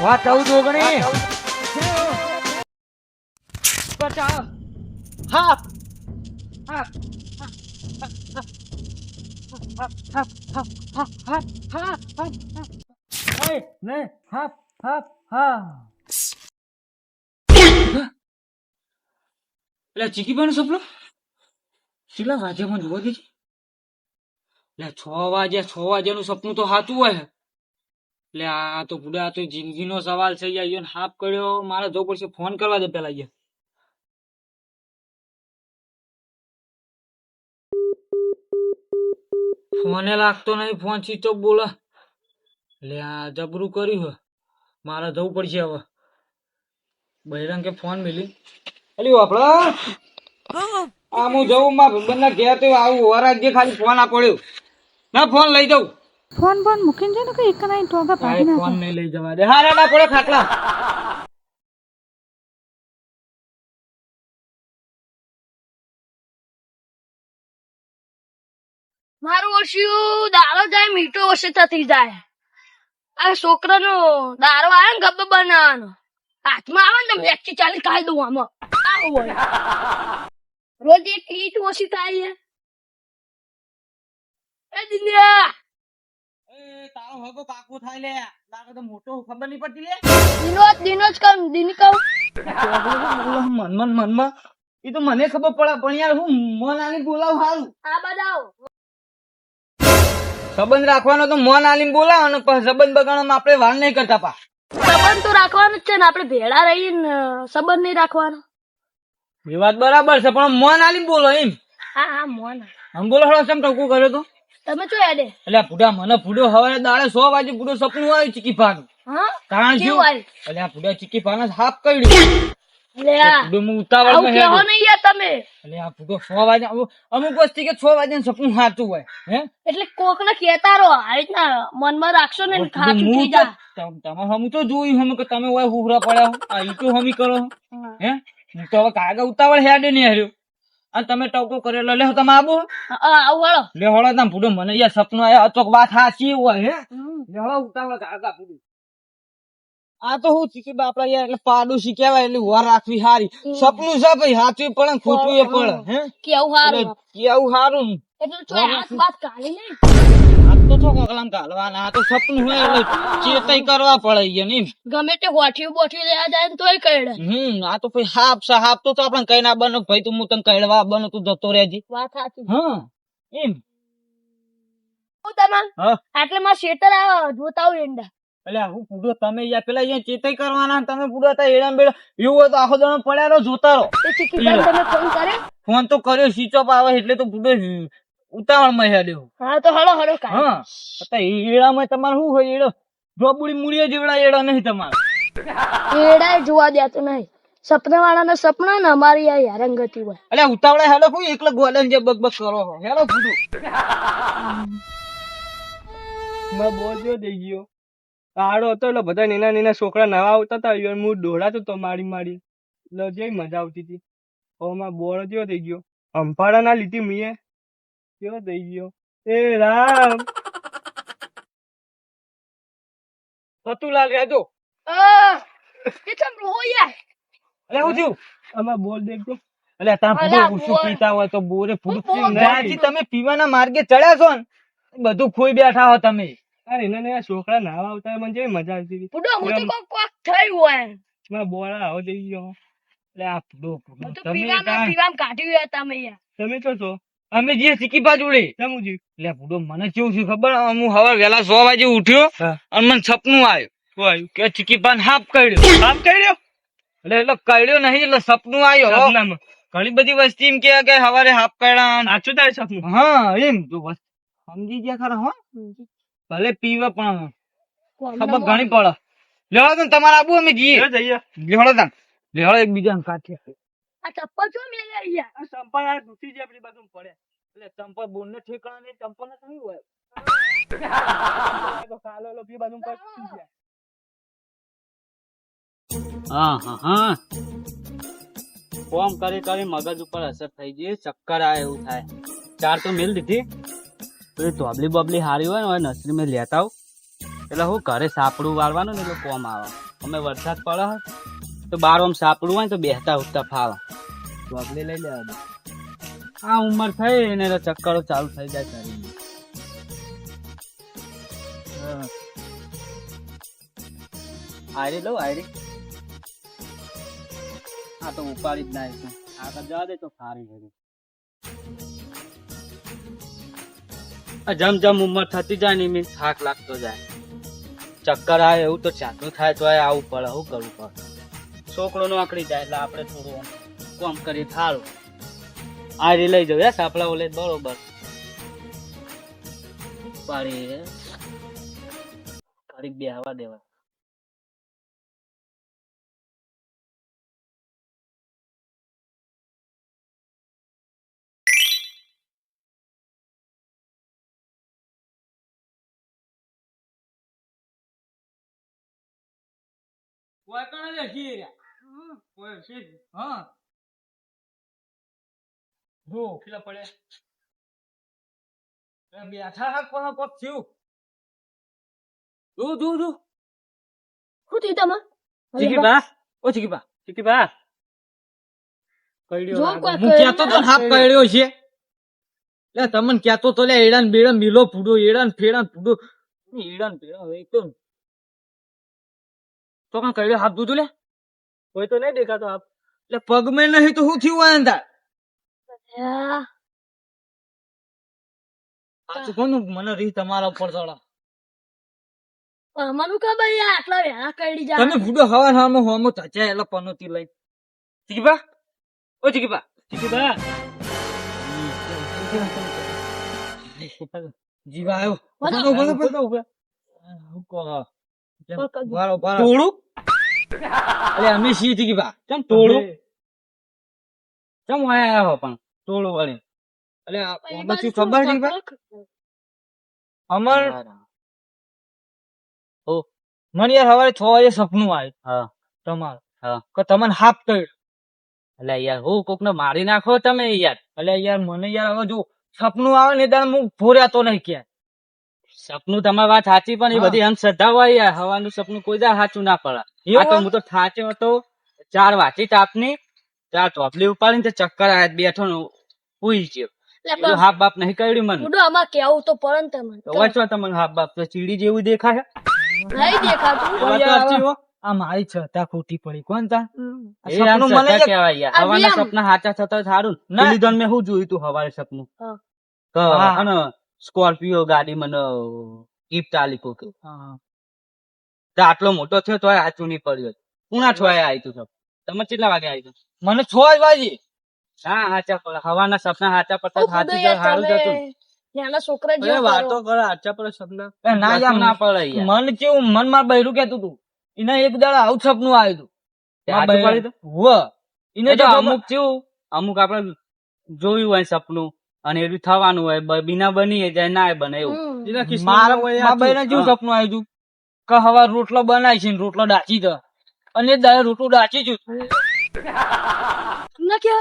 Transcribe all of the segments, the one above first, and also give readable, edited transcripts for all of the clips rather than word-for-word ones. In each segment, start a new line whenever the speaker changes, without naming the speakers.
વાત 14 ઓગણી 50 half half નહીં half half હા એટલે ચીકી પણ સપનો કેટલા વાગ્યામાં જોવા દે એટલે 6 વાગ્યાનું સપનું તો સાચું હોય એટલે આ તો બુડા તો જિંદગીનો સવાલ છે યાર હાફ કર્યો મારે જવું પડશે ફોન કરવા દે પેલા યાર ફોને લાગતો નહીં ફોન સ્વિચ ઓફ બોલે એટલે આ જબરું કર્યું હે મારે જવું પડશે હવે બહેરંગ કે ફોન મિલી અલી વાપડા આ હું જવું માં બંને ઘેર તો આવું વરાજ જે ખાલી ફોન આ પડ્યો ના ફોન લઈ જાઉં
ફોન બોન મૂકીને જાય ને કે એક નાઈ ટોગા પાડી નાખો
ફોન નહીં લઈ જવા દે હારા ના પડે ખાટલા
મારું ઓછું દારો જાય મીઠો ઓછો થતી જાય આ છોકરાનો દારો આવે ને ગબ્બો બનાવવાનો હાથમાં આવે ને વેચી ચાલી ખાઈ દઉં આમાં આવું હોય રોજ એક ઈટ ઓછી થાય એ દિન્યા
એ તારો હગો પાકો થાય લે તારો તો મોટો ખબર નહીં પડતી લે
દિનો જ કહું દિન કહું
મનમાં એ તો મને ખબર પડે પણ યાર હું મન આલી બોલાવ હારું
આ બતાવો
સંબંધ રાખવાનો તો મન આલીને બોલાવ અને પછી સંબંધ બગાડવામાં આપણે વાર નહીં કરતા પા
સંબંધ તો રાખવાનું જ છે ને આપણે ભેળા રહીને સંબંધ નહીં રાખવાનો
એ વાત બરાબર છે પણ મન આલીને બોલો એમ
હા હા મોન
આમ બોલો હળો કેમ ટકું કર્યો તો
તમે શું યાદે
એટલે પૂડા મને પૂડો હવારે દાડે 100 વાગે પૂડો સપનું આવ્યું ચીકી પાનું
હા
કારણ
કેવું
શું
આવ્યું?
એટલે આ પૂડા ચીકી પાના હાફ કર્યું
લે આ
પૂડો હું ઉતાવળ
આવું
માં
કહો નહીં યાર તમે
એટલે આ પૂડો 100 વાગે અમુક વસ્તી કે 6 વાગે સપનું સાચું હોય હે
એટલે કોક ને કેતા રહો આ રીતના મનમાં રાખશો ને ખાચું થઈ જા
તમે હમ તો જોયું હમ કે તમે હોય હુહરા પડ્યા હો. આ ઈટો હમી કરો હે હું તો હવે કાગળ ઉતાવળ હેડે નહીં હાર્યો અને તમે ટોકો કરેલો લે તમે આબો
આવું હળો
લે હળો તમે પૂડો મને યાર સપનું આયા તો વાત સાચી હોય હે લે હળો ઉતાવળ કાગા પૂડું આ તો હું ચીકી બાપડા યાર એટલે પાડોશી કહેવાય એટલે વાર રાખવી હારી સપનું છે ભાઈ સાચું પડે ને ખોટું એ પડે હે
કેવું હારું
કેવું હારું
એટલે તો હાથ વાત કાઢી નહીં
આ તો છો કોકલામ કાઢવાના આ તો સપનું હોય એટલે ચેતઈ કરવા પડે યાર ને
ગમે તે હોઠી બોઠી લેવા જાય ને તોય કઈડે
આ તો ભાઈ હાફ છે હાફ તો આપણે કઈ ના બનો ભાઈ તું હું તને કહેવા બનો તું જતો રહેજી
વાત સાચી
હા એમ
હું તમે
હા
આટલે માં શેતર આવે જોતા આવું એંડા
એટલે હું પૂડો તમે યાર પેલા અહીંયા ચેતઈ કરવાના તમે પૂડો હતા એડા બેડા એવું હોય તો આખો જણો પડ્યા રહો જોતા રહો
એ ચીકી ભાઈ તમે ફોન કરે
ફોન તો કર્યો સ્વિચ ઓફ આવે એટલે તો પૂડો ઉતાવળ માં હેડ્યો
હા તો હળો હળો કાઢ
હા એડામાં તમારે શું હોય એડો જોબુડી મૂળીએ જેવડા એડા નહીં તમારે
એડાય જોવા દેતો નહીં સપના વાળાના સપના ને અમારી આ હેરાનગતિ હોય
એટલે ઉતાવળે હેડો કોઈ એકલો ગોલન જે બક બક કરો છો હેડો પૂડું
માં બોલજો થઈ ગયો આડો હતો એટલે બધા નાના નાના છોકરા નવા આવતા હતા યાર હું દોડાતો તો મારી મારી એટલે જે મજા આવતી હતી હવે માં બોળ જેવો થઈ ગયો અંફાડા ના લીધી મીએ કેવો થઈ ગયો એ રામ
સતુલાલ રહેજો
એ ચમ રોયા
એટલે હું થયું
આમાં બોલ દેખજો
એટલે તમે
અલા,
પૂડું ઓછું
બોલ.
પીતા હોય તો બોરે પૂડું
બોલ.
જ્યાંથી તમે પીવાના માર્ગે ચડ્યા છો ને બધું ખોઈ બેઠા હો તમે
અરે એના નાના છોકરા નવા આવતા મને જેવી મજા આવતી હતી
પુડો હું તો કોક થયું હોય
માં બોળા આવો થઈ ગયો
એટલે આ પૂડો
હું તો
તમે
પીવામાં પીવામાં કાઢ્યું યાર તમે યાર
તમે તો છો
અમે જે સિક્કી જોડે
સમજી
એટલે પૂડો મને કેવું થયું ખબર હું હવે વેલા 100 વાગે ઉઠ્યો
હા.
અને મને સપનું આવ્યું
શું આવ્યું
કે ચીકી પાન હાફ કર્યો
આમ કહી રહ્યો
એટલે કર્યો નહીં એટલે સપનું આવ્યો
સપનામાં
ઘણી બધી વસ્તી એમ કે હવારે હાફ કર્યા
સાચું તારે સપનું
હા એમ તો બસ સમજી ગયા ખરા હો ભલે પીવા પણ ખબર ઘણી પડે લેવડો તને તમારે આબુ અમે જઈએ
જો જઈએ
લેવડો તને લેવડો એકબીજાને કાઠે
આ ચપ્પલ જો મેં યાર
આ સંપલ આ દૂધી જે આપણી બાજુ પડે
એટલે ચંપલ બોલને ઠેકાણા નહીં ચંપલ ને થયું હોય
તો કાલો લો પી બાજુ પર
હા હા હા ફોર્મ કરી કરી મગજ ઉપર અસર થઈ ગઈ ચક્કર આવે એવું થાય ચાર તો મેલ દીધી પેલી તોબલી બબલી હારી હોય ને નર્સરી માં લેતા આવું એટલે હું ઘરે સાપડું વાળવાનું ને એટલે કોમ આવે
અમે વરસાદ પડે હે, તો બાર આમ સાપડું હોય ને તો બેહતા ઉઠતા ફાવા ચોકલી લઈ લેવા. આ ઉંમર થઈ ને તો ચક્કરો ચાલુ થઈ જાય શરીરમાં. આયરી લઉં આયરી. આ તો ઉપાડી જ ના છે. આગળ જવા દે તો સારી છે. જેમ જેમ ઉંમર થતી જાય ને એમ થાક લાગતો જાય. ચક્કર આવે એવું તો ચાકરું થાય તો આવું પડે. શું કરવું પડે? છોકરો નો આકડી જાય એટલે આપણે થોડું કોમ કરીએ સારું. આયરી લઈ જાવ સાપડા ઓલે બરોબર પાડી ઘડીક બે હવા દેવા.
શું થયું તમે?
ચીકીબા, ઓ ચીકીબા, ચીકીબા.
જો કોઈ
હું કહેતો તો ને હાફ કઈડ્યો છે. લે તમને કહેતો તો લે એડાન બેડાન મિલો ફૂડો એડાન ફેડાન ફૂડો એડાન ફેડા હવે તો કાં કઈડ્યો હાફ દૂધું લે કોઈ તો નહીં દેખાતો હાફ. એટલે પગ મેં નહીં તો શું થયું હોય તાર? સાચું કોનું મને રી તમારા ઉપર ચડા.
અમારું ખબર યાર આટલા વેળા કઈડી જાય.
તમે ફૂડો હવા હામો હોમો તચાય એટલે પનોતી લઈ. ચીકીબા, ઓ ચીકીબા, ચીકીબા. જીવા આવ્યો. ટોળું અરે અમે છીએ ચીકીબા. ચમ ટોળું ચમ આયા પણ ટોળું વળે. અરે આમાં શું ખબર છે અમર મને યાર સવારે 6 વાગે સપનું આવ્યું તમારું કે તમને હાફ કર્યું.
એટલે યાર હું કોક ને મારી નાખો તમે યાર.
એટલે યાર મને યાર હવે જો સપનું આવે ને ત્યારે હું ભોર્યાતો નહીં ક્યાં.
સપનું તમારી વાત સાચી પણ એ બધી અંધશ્રદ્ધા હોય યાર. હવાનું સપનું કોઈ દા સાચું ના પડે. આ તો હું તો થાચ્યો હતો 4 વાટી તાપની 4 ટોપલી ઉપાડીને તો ચક્કર આવે બેઠો ને ઉઈ ગયો. હાફ બાપ નહીં કર્યું મને.
બુડો આમાં કેવું તો પડે ને તમને.
તો વાંચો તમને હાફ બાપ તો ચીડી જેવું દેખાય.
નહીં દેખાતું.
આ મારી છતા ખોટી પડી કોણ તા
એ આનું મને કહેવાય યાર. હવાના સપના સાચા થતા સારું. પેલી દન મેં શું જોયું તું હવારે સપનું કે અને સ્કોર્પિયો ગાડી મને ગિફ્ટ આલી કોકે. તો આટલો મોટો થયો તો સાચું નહીં પડ્યો. પૂણા 6 આવી તું સપ. તમે કેટલા વાગે આવી તું?
મને 6 વાગે.
હા સાચા પડે. હવાના સપના સાચા પડતા સાચું સારું જતું.
નાના છોકરા
અરે
જેવું
વાતો કરે સાચા પડે સપના.
ના યાર
ના પડે યાર.
મન કેવું મન માં બૈરું કેતું તું એને એક દાડા આવું સપનું આવ્યું તું.
સાચું પડ્યું તું?
એને
એ તો અમુક કેવું અમુક આપડે જોયું હોય સપનું અને એવું થવાનું હોય બીના બની જાય ના બને એવું.
મારા બૈરા જેવું સપનું આવ્યું તું કે હવા રોટલો બનાવી છે ને રોટલો ડાચી દે અને એ દાડે રોટલું ડાચી જ
ના કે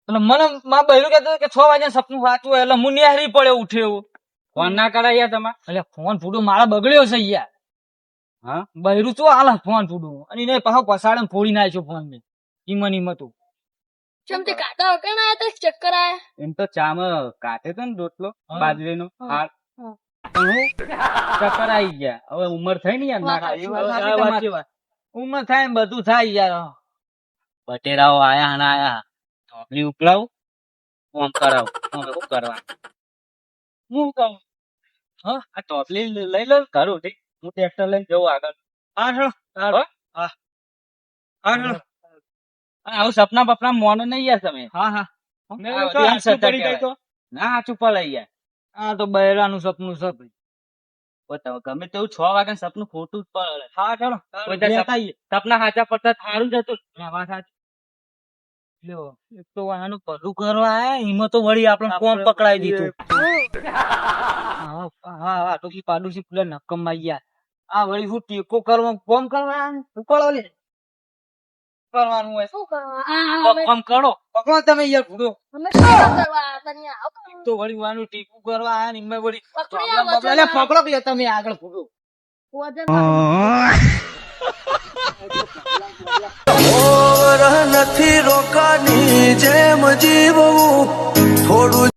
એટલે મને માં બૈરું કહેતો કે 6 વાગે સપનું સાચું હોય એટલે હું નિહારી પડે ઉઠે એવું.
ફોન ના કરાય યાર તમારે.
એટલે ફોન ફૂડું મારા બગડ્યો છે યાર.
હા
બૈરું શું હાલ ફોન ફૂડું અને એને પાછો પસાડે ફોડી નાખ્યો ફોન ને ઈમન ઈમતું.
ચમ તે કાકા વગર ના હતા ચક્કર આયા.
એમ તો ચામ કાઢે તો ને રોટલો બાજરીનો હાર ચક્કર આવી ગયા. હવે ઉંમર થઈ ને યાર મારા.
ઉંમર થાય ને બધું થાય યાર.
બટેરાઓ આયા અને આયા ઢોકળી ઉકળાવું ઓમ કરાવું. હવે શું કરવાનું હું કહું હા આ ટોપલી લઈ લો કરું ઠીક. હું ટ્રેક્ટર લઈને જવું આગળ. આવું સપના બપના મોનો નહીં યાર તમે.
હા
ના સાચું પડે યાર.
આ તો બૈરાનું સપનું છે ભાઈ.
બતાવો ગમે તેવું 6 વાગે સપનું ખોટું જ પડે.
હા ચાલો
સપના સાચા પડતા સારું જ હતું.
એક તો આનું પગલું કરવા આયા એમાં તો વળી આપણે કોમ પકડાઈ દીધું. હા તો પાડોશી પેલા નક્કમ માં ગયા. આ વળી શું ટેકો કરવા કોમ કરવા ઉપાડો લે કરવાનું હોય
શું કરવા
કોમ કરો પકડો તમે યાર ભૂડો.
અમે શું કરવા આયા તને આવો
તો વળી વાનું ટેકો કરવા આયા ને એમાં વળી
પકડી આવો
પકડો કે તમે આગળ ભૂડો.
વજન
નથી રોકાની જેમ જીવવું થોડું